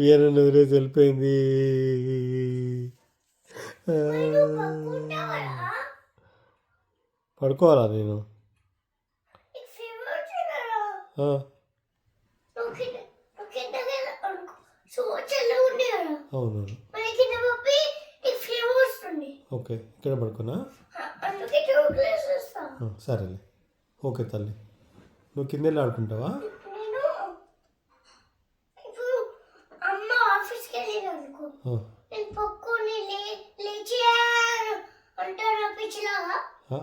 ఈయన వదిలేసి వెళ్ళిపోయింది. పడుకోవాలా నేను? అవును. ఓకే, ఇక్కడ పడుకోనా? సరేలే. ఓకే తల్లి, నువ్వు కింద వెళ్ళి ఆడుకుంటావా?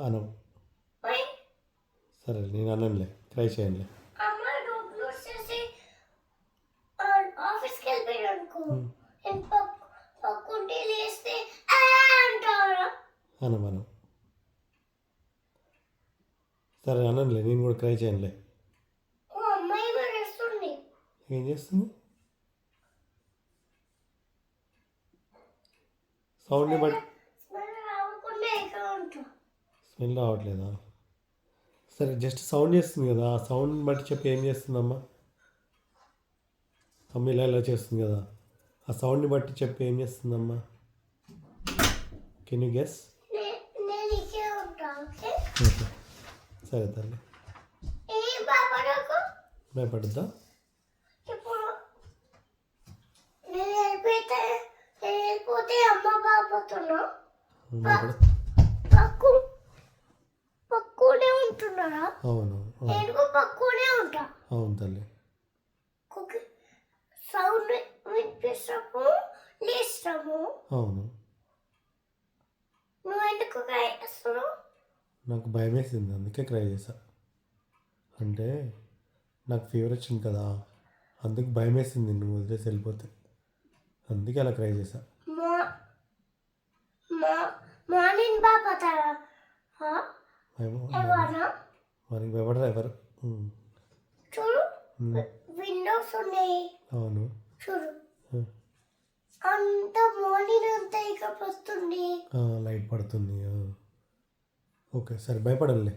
అనం. సరే నేను అనంలే, ట్రై చేయండి. మనం సరే అనంలే, నేను కూడా ట్రై చేయండిలే. ఏం చేస్తుంది? సౌండ్ని బట్టి స్మెల్ రావట్లేదా? సరే జస్ట్ సౌండ్ చేస్తుంది కదా, ఆ సౌండ్ని బట్టి చెప్పి ఏం చేస్తుందమ్మా? అమ్మ ఇలా ఇలా చేస్తుంది కదా, ఆ సౌండ్ని బట్టి చెప్పి ఏం చేస్తుందమ్మా? Can you guess? సరే తల్లి. భయపడుద్దా? అవును అవును తల్లి. సౌండ్ వినిపిస్తాము, లేస్తాము. అవును. నువ్వు ఎందుకు చేస్తున్నావు? నాకు భయం వేసింది, అందుకే క్రై చేశా. అంటే నాకు ఫీవర్ వచ్చింది కదా, అందుకు భయం వేసింది నువ్వు వదిలేసి వెళ్ళిపోతే, అందుకే అలా క్రై చేశా. మార్నింగ్ బాబా మనకి ఎవడరా ఎవరు? చూడు, విండోస్ ఉన్నాయి. అవును చూడు, అంత మార్నింగ్ అంతా ఇక వస్తుంది, లైట్ పడుతుంది. ఓకే సరే భయపడలే.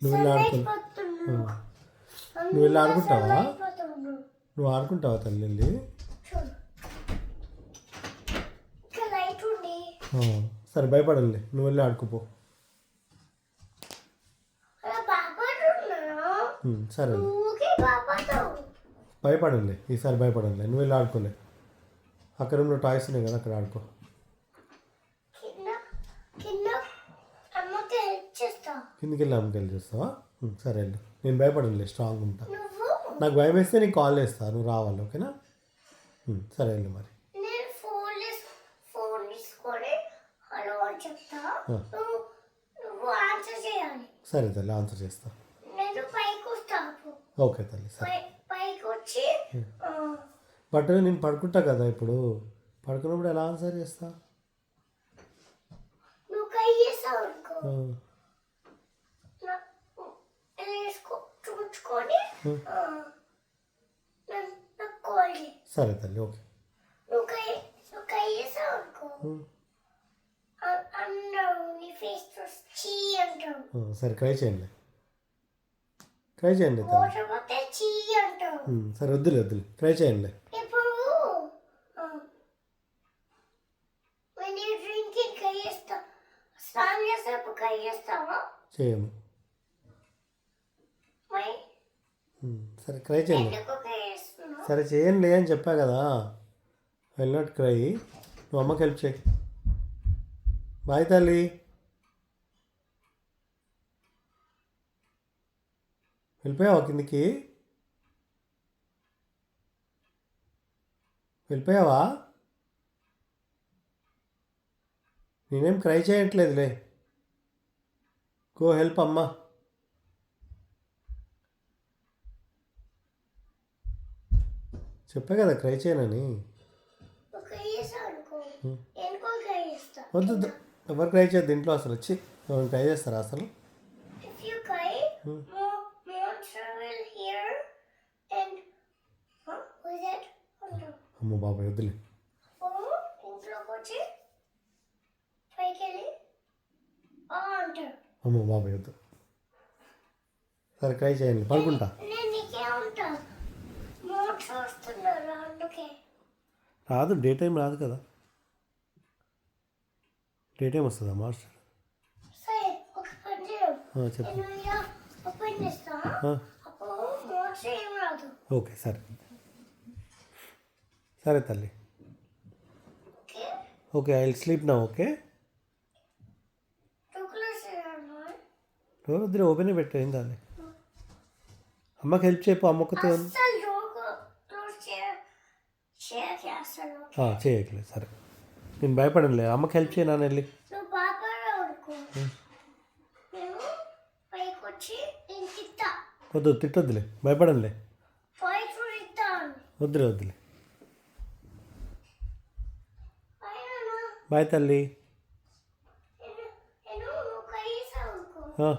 నువ్వు వెళ్ళి నువ్వు వెళ్ళి ఆడుకుంటావా? నువ్వు ఆడుకుంటావా తల్లి వెళ్ళి? సరే భయపడలే, నువ్వు వెళ్ళి ఆడుకోపో. సరే భయపడలే, ఈసారి భయపడలే, నువ్వు వెళ్ళి ఆడుకోలే. అక్కడ రూమ్లో టాయ్స్ ఉన్నాయి కదా, అక్కడ ఆడుకో. కిందికి వెళ్ళి అమ్మకి వెళ్ళి చూస్తావా? సరే వెళ్ళు, నేను భయపడలే, స్ట్రాంగ్ ఉంటా. నాకు భయం వేస్తే నీకు కాల్ చేస్తా, నువ్వు రావాలి, ఓకేనా? సరే వెళ్ళు మరి. సరే తల్లి, ఆన్సర్ చేస్తా. ఓకే తల్లి సరే. బట్ నేను పడుకుంటా కదా, ఇప్పుడు పడుకున్నప్పుడు ఎలా ఆన్సర్ చేస్తా? సరే తల్లి ఓకే. సరే ట్రై చేయండి, ట్రై చేయండి సరే వద్దులే వద్దులే, ట్రై చేయండి. చేయము. సరే ట్రై చేయండి. సరే చేయండి అని చెప్పా కదా, విల్ నాట్ క్రై. నువ్వు అమ్మకి హెల్ప్ చేయి. బాయ్ తల్లి. వెళ్ళిపోయావా కిందికి? వెళ్ళిపోయావా? నేనేం క్రై చేయట్లేదులే, గో హెల్ప్ అమ్మా. చెప్పా కదా క్రై చేయనని. వద్దు, ఎవరు క్రై చేయద్దు ఇంట్లో అసలు. వచ్చి ఎవరు క్రై చేస్తారా అసలు? అమ్మ బాబాయ్ వద్దులే. అమ్మ బాబాయ్ వద్దు. సరే ట్రై చేయండి, పడుకుంటా. రాదు, డే టైం రాదు కదా. డే టైం వస్తుందా మాస్టర్? సరే ఒక పని చేయం. చెప్పు. నేను ఇలా ఓపెన్ చేస్తా. అప్పుడు మోస్ట్ ఏం రాదు. ఓకే సరే. సరే తల్లి. Okay okay, I will sleep నా. ఓకే, టోకులస్ ఏమన్నా వద్దు, ఓపెనే పెట్టు, ఏం కాదు. అమ్మకి హెల్ప్ చేయపు, అమ్మకతో అస్సలు డోర్ క్లోజ్ చేయకి అసలు చేయట్లేదు. సరే, నేను భయపడనులే, అమ్మకి హెల్ప్ చేయను అని వెళ్ళి. నువ్వు బాగా ఉడుకో. నేను పైకి వచ్చి ఇంక ఇస్తా. వద్దు, తిట్టొద్దులే, భయపడనులే. పైకి ఇస్తాను. వద్దులే వద్దులే. పైన బాయ్ తల్లి. నేను నువ్వు కయ్యేసా ఉడుకో.